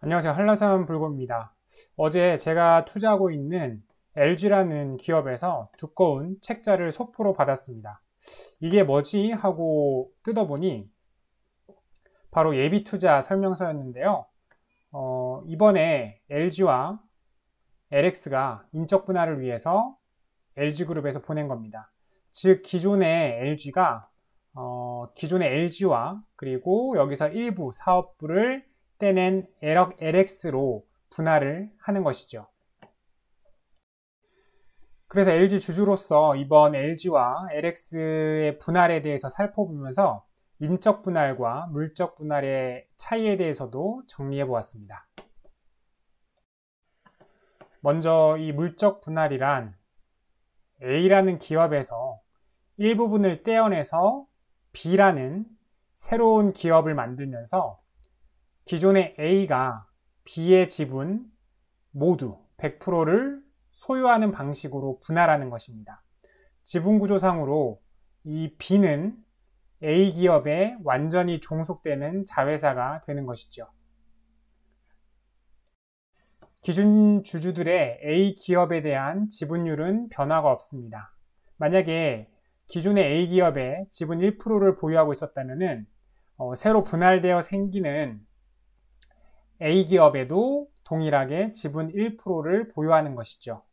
안녕하세요. 한라산 불고입니다. 어제 제가 투자하고 있는 LG라는 기업에서 두꺼운 책자를 소포로 받았습니다. 이게 뭐지? 하고 뜯어보니 바로 예비 투자 설명서였는데요. 이번에 LG와 LX가 인적 분할을 위해서 LG그룹에서 보낸 겁니다. 즉 기존의 LG와 그리고 여기서 일부 사업부를 떼낸 LX로 분할을 하는 것이죠. 그래서 LG 주주로서 이번 LG와 LX의 분할에 대해서 살펴보면서 인적 분할과 물적 분할의 차이에 대해서도 정리해 보았습니다. 먼저 이 물적 분할이란 A라는 기업에서 일부분을 떼어내서 B라는 새로운 기업을 만들면서 기존의 A가 B의 지분 모두 100%를 소유하는 방식으로 분할하는 것입니다. 지분구조상으로 이 B는 A 기업에 완전히 종속되는 자회사가 되는 것이죠. 기준 주주들의 A 기업에 대한 지분율은 변화가 없습니다. 만약에 기존의 A 기업에 지분 1%를 보유하고 있었다면 새로 분할되어 생기는 A 기업에도 동일하게 지분 1%를 보유하는 것이죠.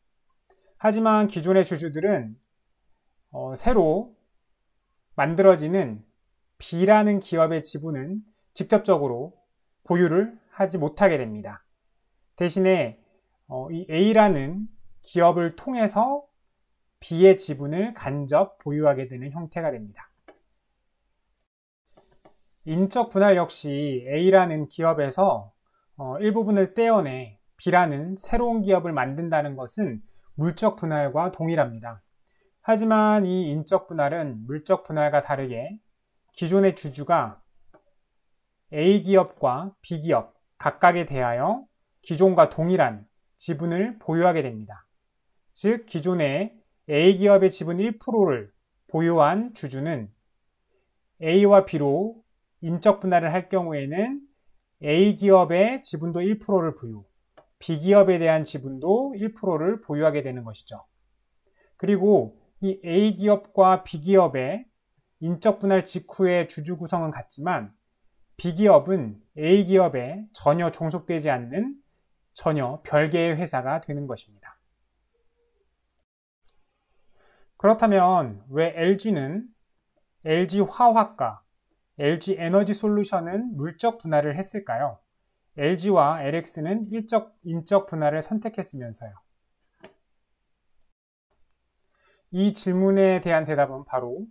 하지만 기존의 주주들은 새로 만들어지는 B라는 기업의 지분은 직접적으로 보유를 하지 못하게 됩니다. 대신에 이 A라는 기업을 통해서 B의 지분을 간접 보유하게 되는 형태가 됩니다. 인적 분할 역시 A라는 기업에서 일부분을 떼어내 B라는 새로운 기업을 만든다는 것은 물적 분할과 동일합니다. 하지만 이 인적 분할은 물적 분할과 다르게 기존의 주주가 A 기업과 B 기업 각각에 대하여 기존과 동일한 지분을 보유하게 됩니다. 즉 기존의 A 기업의 지분 1%를 보유한 주주는 A와 B로 인적 분할을 할 경우에는 A 기업의 지분도 1%를 보유, B 기업에 대한 지분도 1%를 보유하게 되는 것이죠. 그리고 이 A 기업과 B 기업의 인적 분할 직후의 주주 구성은 같지만 B 기업은 A 기업에 전혀 종속되지 않는 전혀 별개의 회사가 되는 것입니다. 그렇다면 왜 LG는 LG화학과 LG에너지솔루션은 물적 분할을 했을까요? LG와 LX는 인적 분할을 선택했으면서요. 이 질문에 대한 대답은 바로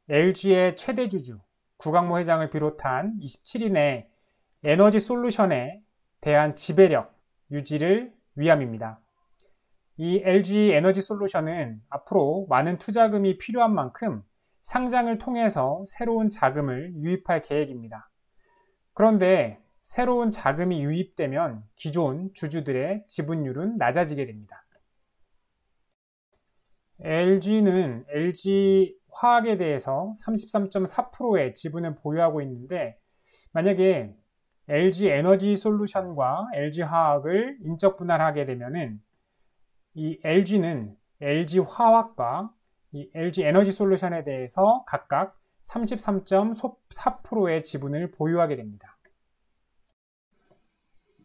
LG의 최대 주주 구강모 회장을 비롯한 27인의 에너지솔루션에 대한 지배력 유지를 위함입니다. 이 LG 에너지솔루션은 앞으로 많은 투자금이 필요한 만큼 상장을 통해서 새로운 자금을 유입할 계획입니다. 그런데 새로운 자금이 유입되면 기존 주주들의 지분율은 낮아지게 됩니다. LG는 LG화학에 대해서 33.4%의 지분을 보유하고 있는데 만약에 LG에너지솔루션과 LG화학을 인적 분할하게 되면은 이 LG는 LG화학과 이 LG에너지솔루션에 대해서 각각 33.4%의 지분을 보유하게 됩니다.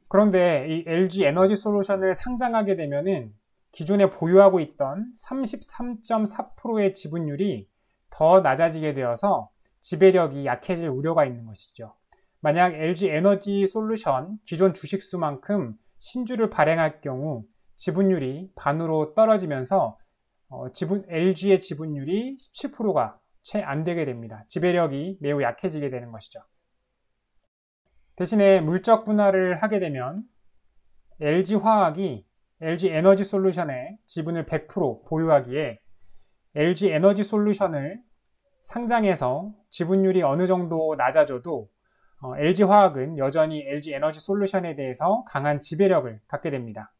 그런데 이 LG에너지솔루션을 상장하게 되면은 기존에 보유하고 있던 33.4%의 지분율이 더 낮아지게 되어서 지배력이 약해질 우려가 있는 것이죠. 만약 LG에너지솔루션 기존 주식수만큼 신주를 발행할 경우 지분율이 반으로 떨어지면서 LG의 지분율이 17%가 채 안 되게 됩니다. 지배력이 매우 약해지게 되는 것이죠. 대신에 물적 분할을 하게 되면 LG화학이 LG에너지솔루션의 지분을 100% 보유하기에 LG에너지솔루션을 상장해서 지분율이 어느 정도 낮아져도 LG화학은 여전히 LG에너지솔루션에 대해서 강한 지배력을 갖게 됩니다.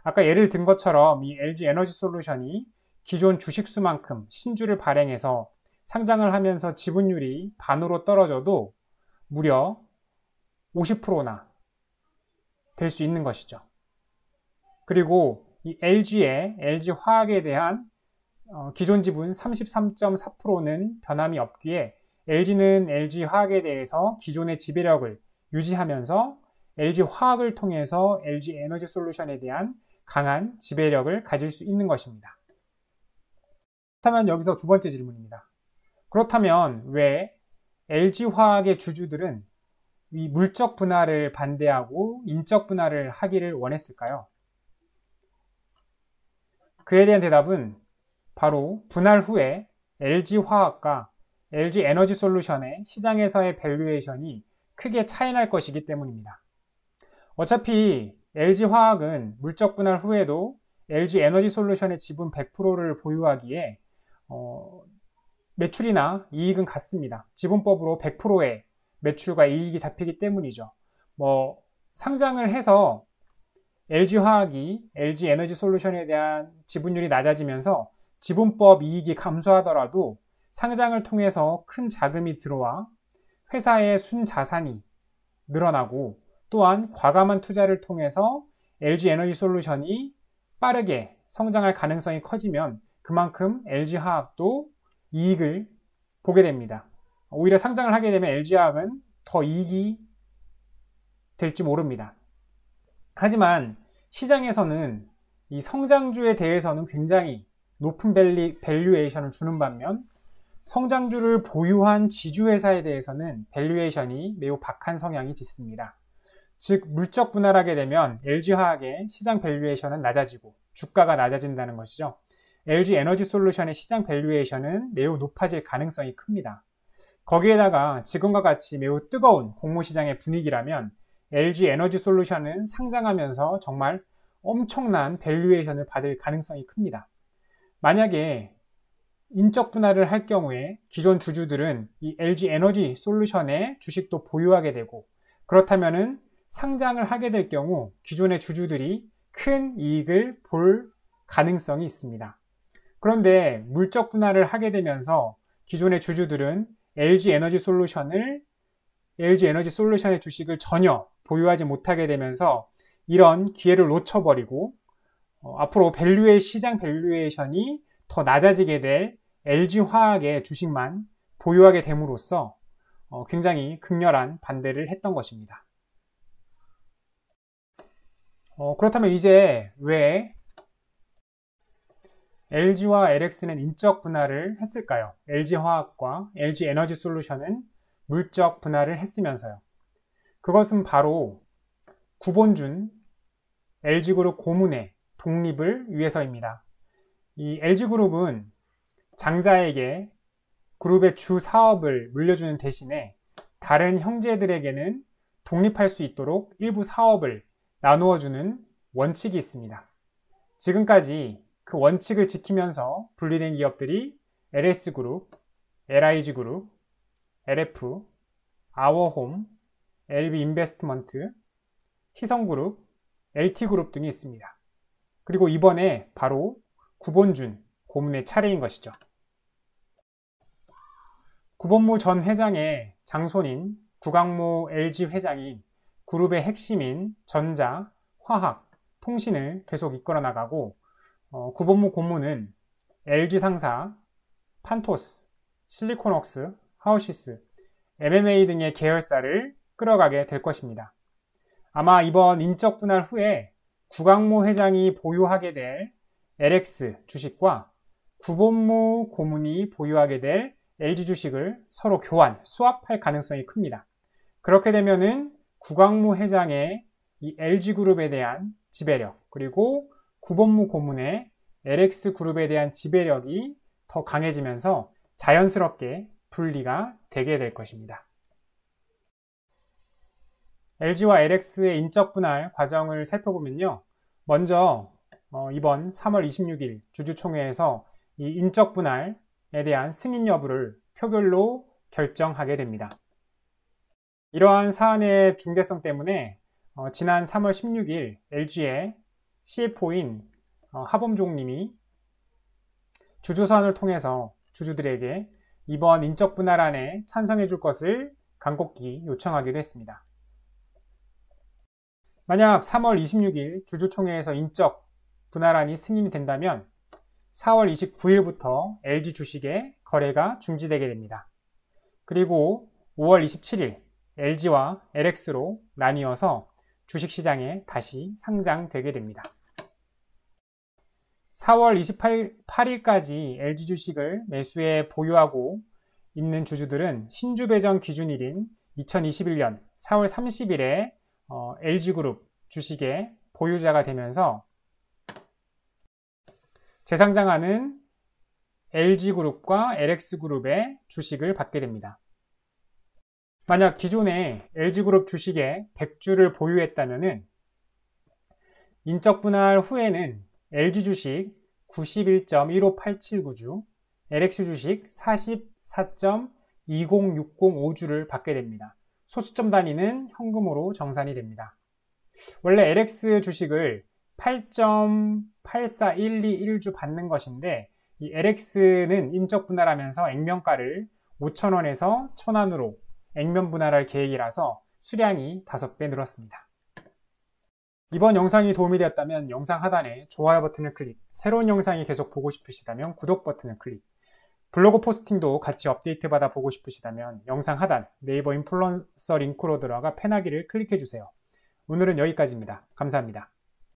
아까 예를 든 것처럼 이 LG에너지솔루션이 기존 주식수만큼 신주를 발행해서 상장을 하면서 지분율이 반으로 떨어져도 무려 50%나 될 수 있는 것이죠. 그리고 이 LG화학에 대한 기존 지분 33.4%는 변함이 없기에 LG는 LG화학에 대해서 기존의 지배력을 유지하면서 LG화학을 통해서 LG에너지솔루션에 대한 강한 지배력을 가질 수 있는 것입니다. 그렇다면 여기서 두 번째 질문입니다. 그렇다면 왜 LG화학의 주주들은 이 물적 분할을 반대하고 인적 분할을 하기를 원했을까요? 그에 대한 대답은 바로 분할 후에 LG화학과 LG에너지솔루션의 시장에서의 밸류에이션이 크게 차이날 것이기 때문입니다. 어차피 LG화학은 물적 분할 후에도 LG에너지솔루션의 지분 100%를 보유하기에 매출이나 이익은 같습니다. 지분법으로 100%의 매출과 이익이 잡히기 때문이죠. 상장을 해서 LG화학이 LG에너지솔루션에 대한 지분율이 낮아지면서 지분법 이익이 감소하더라도 상장을 통해서 큰 자금이 들어와 회사의 순자산이 늘어나고 또한 과감한 투자를 통해서 LG에너지솔루션이 빠르게 성장할 가능성이 커지면 그만큼 LG화학도 이익을 보게 됩니다. 오히려 상장을 하게 되면 LG화학은 더 이익이 될지 모릅니다. 하지만 시장에서는 이 성장주에 대해서는 굉장히 높은 밸류에이션을 주는 반면 성장주를 보유한 지주회사에 대해서는 밸류에이션이 매우 박한 성향이 짙습니다. 즉 물적 분할하게 되면 LG화학의 시장 밸류에이션은 낮아지고 주가가 낮아진다는 것이죠. LG에너지솔루션의 시장 밸류에이션은 매우 높아질 가능성이 큽니다. 거기에다가 지금과 같이 매우 뜨거운 공모시장의 분위기라면 LG에너지솔루션은 상장하면서 정말 엄청난 밸류에이션을 받을 가능성이 큽니다. 만약에 인적 분할을 할 경우에 기존 주주들은 이 LG에너지솔루션의 주식도 보유하게 되고 그렇다면은 상장을 하게 될 경우 기존의 주주들이 큰 이익을 볼 가능성이 있습니다. 그런데 물적 분할을 하게 되면서 기존의 주주들은 LG에너지솔루션의 주식을 전혀 보유하지 못하게 되면서 이런 기회를 놓쳐버리고 앞으로 시장 밸류에이션이 더 낮아지게 될 LG화학의 주식만 보유하게 됨으로써 굉장히 극렬한 반대를 했던 것입니다. 그렇다면 이제 왜 LG와 LX는 인적 분할을 했을까요? LG화학과 LG에너지솔루션은 물적 분할을 했으면서요. 그것은 바로 구본준 LG그룹 고문의 독립을 위해서입니다. 이 LG그룹은 장자에게 그룹의 주 사업을 물려주는 대신에 다른 형제들에게는 독립할 수 있도록 일부 사업을 나누어주는 원칙이 있습니다. 지금까지 그 원칙을 지키면서 분리된 기업들이 LS그룹, LIG그룹, LF, 아워홈, LB인베스트먼트, 희성그룹, LT그룹 등이 있습니다. 그리고 이번에 바로 구본준 고문의 차례인 것이죠. 구본무 전 회장의 장손인 구강모 LG 회장이 그룹의 핵심인 전자, 화학, 통신을 계속 이끌어 나가고 구본무 고문은 LG 상사, 판토스, 실리콘웍스, 하우시스, MMA 등의 계열사를 끌어가게 될 것입니다. 아마 이번 인적 분할 후에 구강모 회장이 보유하게 될 LX 주식과 구본무 고문이 보유하게 될 LG 주식을 서로 스왑할 가능성이 큽니다. 그렇게 되면은 구강모 회장의 이 LG그룹에 대한 지배력 그리고 구본무 고문의 LX그룹에 대한 지배력이 더 강해지면서 자연스럽게 분리가 되게 될 것입니다. LG와 LX의 인적 분할 과정을 살펴보면요. 먼저 이번 3월 26일 주주총회에서 이 인적 분할에 대한 승인 여부를 표결로 결정하게 됩니다. 이러한 사안의 중대성 때문에 지난 3월 16일 LG의 CFO인 하범종님이 주주서한을 통해서 주주들에게 이번 인적 분할안에 찬성해 줄 것을 간곡히 요청하기도 했습니다. 만약 3월 26일 주주총회에서 인적 분할안이 승인이 된다면 4월 29일부터 LG 주식의 거래가 중지되게 됩니다. 그리고 5월 27일 LG와 LX로 나뉘어서 주식시장에 다시 상장되게 됩니다. 4월 28일까지 LG 주식을 매수해 보유하고 있는 주주들은 신주 배정 기준일인 2021년 4월 30일에 LG그룹 주식의 보유자가 되면서 재상장하는 LG그룹과 LX그룹의 주식을 받게 됩니다. 만약 기존에 LG그룹 주식에 100주를 보유했다면 인적 분할 후에는 LG 주식 91.15879주, LX 주식 44.20605주를 받게 됩니다. 소수점 단위는 현금으로 정산이 됩니다. 원래 LX 주식을 8.84121주 받는 것인데 이 LX는 인적 분할하면서 액면가를 5,000원에서 1,000원으로 액면 분할할 계획이라서 수량이 5배 늘었습니다. 이번 영상이 도움이 되었다면 영상 하단에 좋아요 버튼을 클릭, 새로운 영상이 계속 보고 싶으시다면 구독 버튼을 클릭, 블로그 포스팅도 같이 업데이트 받아 보고 싶으시다면 영상 하단 네이버 인플루언서 링크로 들어가 펜하기를 클릭해주세요. 오늘은 여기까지입니다. 감사합니다.